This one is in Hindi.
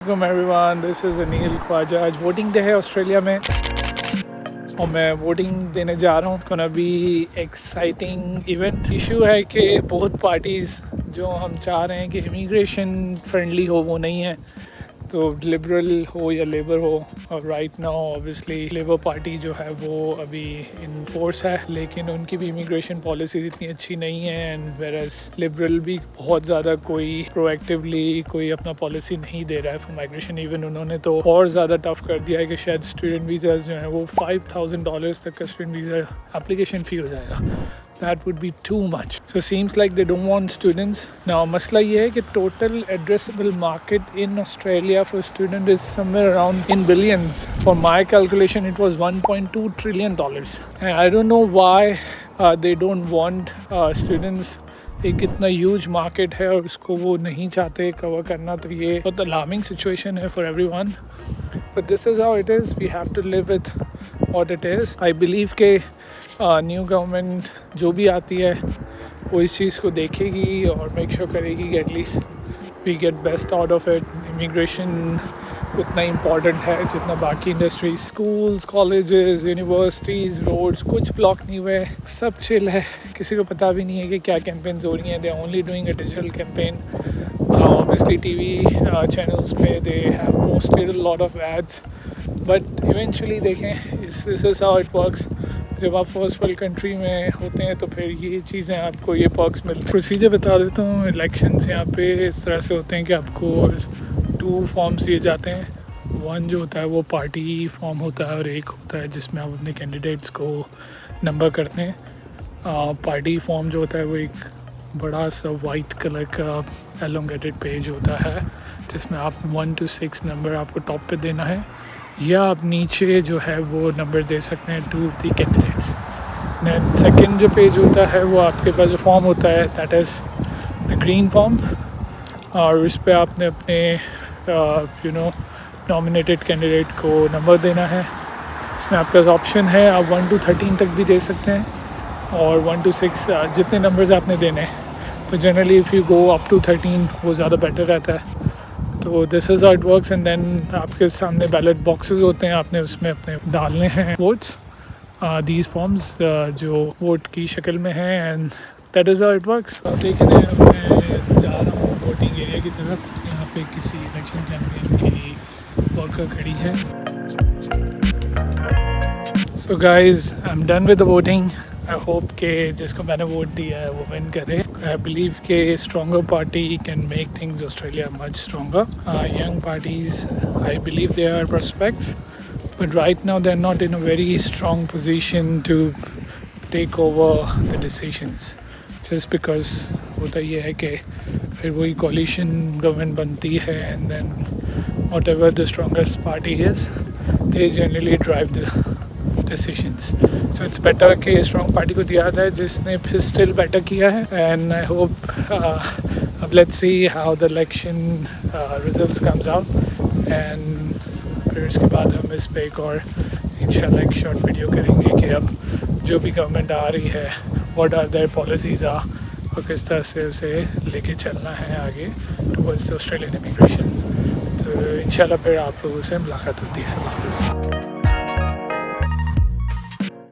Welcome everyone, this is Anil Khwaja. आज वोटिंग डे है ऑस्ट्रेलिया में और मैं वोटिंग देने जा रहा हूँ। Gonna be exciting event. Issue है कि बहुत पार्टीज़ जो हम चाह रहे हैं कि इमिग्रेशन फ्रेंडली हो वो नहीं है, तो लिबरल हो या लेबर हो। और right now obviously labour party जो है वो अभी इन फोर्स है, लेकिन उनकी भी इमिग्रेशन पॉलिसी इतनी अच्छी नहीं है। एंड वेरएस लिबरल भी बहुत ज़्यादा कोई प्रोएक्टिवली कोई अपना पॉलिसी नहीं दे रहा है फॉर माइग्रेशन। इवन उन्होंने तो और ज़्यादा टफ कर दिया है कि शायद स्टूडेंट वीज़ाज जो हैं वो $5,000 तक का स्टूडेंट वीज़ा एप्लीकेशन फ़ी हो जाएगा। That would be too much. So seems like they don't want students. Now मसला ये है कि total addressable market in Australia for student is somewhere around in billions. For my calculation it was $1.2 trillion. And I don't know why they don't want students. एक इतना ह्यूज मार्केट है और उसको वो नहीं चाहते कवर करना, तो ये बहुत अलार्मिंग सिचुएशन है for everyone. But this is how it is, we have to live with what it is. I believe के न्यू गवर्नमेंट जो भी आती है वो इस चीज़ को देखेगी और मेक श्योर करेगी कि at least we get best out of it. Immigration उतना इम्पॉर्टेंट है जितना बाकी industries. Schools, colleges, universities, roads कुछ ब्लॉक नहीं हुए, सब चिल है। किसी को पता भी नहीं है कि क्या कैंपेन्स हो रही हैं। They are only doing a digital campaign. Obviously TV channels पे they have posted a lot of ads, but eventually देखें this is how it works. जब आप फर्स्ट वर्ल्ड कंट्री में होते हैं तो फिर ये चीज़ें आपको ये पर्क्स मिलते हैं। प्रोसीजर बता देता हूँ। इलेक्शंस यहाँ पे इस तरह से होते हैं कि आपको 2 फॉर्म्स दिए जाते हैं। वन जो होता है वो पार्टी फॉर्म होता है और एक होता है जिसमें आप अपने कैंडिडेट्स को नंबर करते हैं। पार्टी फॉर्म जो होता है वो एक बड़ा सा वाइट कलर का एलोंगेटेड पेज होता है जिसमें आप 1 to 6 नंबर आपको टॉप पे देना है, या आप नीचे जो है वो नंबर दे सकते हैं to the candidates. Than second जो पेज होता है वो आपके पास जो फॉर्म होता है that is the green form, और उस पर आपने अपने नॉमिनेटेड कैंडिडेट को नंबर देना है। इसमें आपके पास ऑप्शन है, आप 1 to 13 तक भी दे सकते हैं और 1 to 6 जितने नंबर्स आपने देने हैं। तो generally if you go up to 13 वो ज़्यादा बेटर रहता है। तो this is how it works. And then आपके सामने बैलेट बॉक्सेस होते हैं, आपने उसमें अपने डालने हैं वोट्स, दीज फॉर्म्स जो वोट की शक्ल में है। And that is how it works. देखने मैं जा रहा हूँ वोटिंग एरिया की तरफ। यहाँ पे किसी इलेक्शन कैंपेन की वर्कर खड़ी है। So guys I am done with the voting. I hope के जिसको मैंने वोट दिया है वो विन करे। आई बिलीव के stronger party can make things Australia much stronger. Young parties I believe they are prospects, but right now they are not in a very strong position to take over the decisions, just because होता ये है कि फिर वही कोलिशन गवर्नमेंट बनती है and then whatever the strongest party is they generally drive the decisions. So it's better कि strong party को दिया जाए जिसने फिर still better किया है। And I hope अब let's see how the election results comes out, and फिर इसके बाद हम इस पे एक और इंशाल्लाह एक शॉर्ट वीडियो करेंगे कि अब जो भी गवर्नमेंट आ रही है what are their policies are और किस तरह से उसे लेके चलना है आगे towards the Australian immigration। तो इंशाल्लाह फिर आप लोगों से मुलाकात होती है। अल्लाह हाफ़िज़।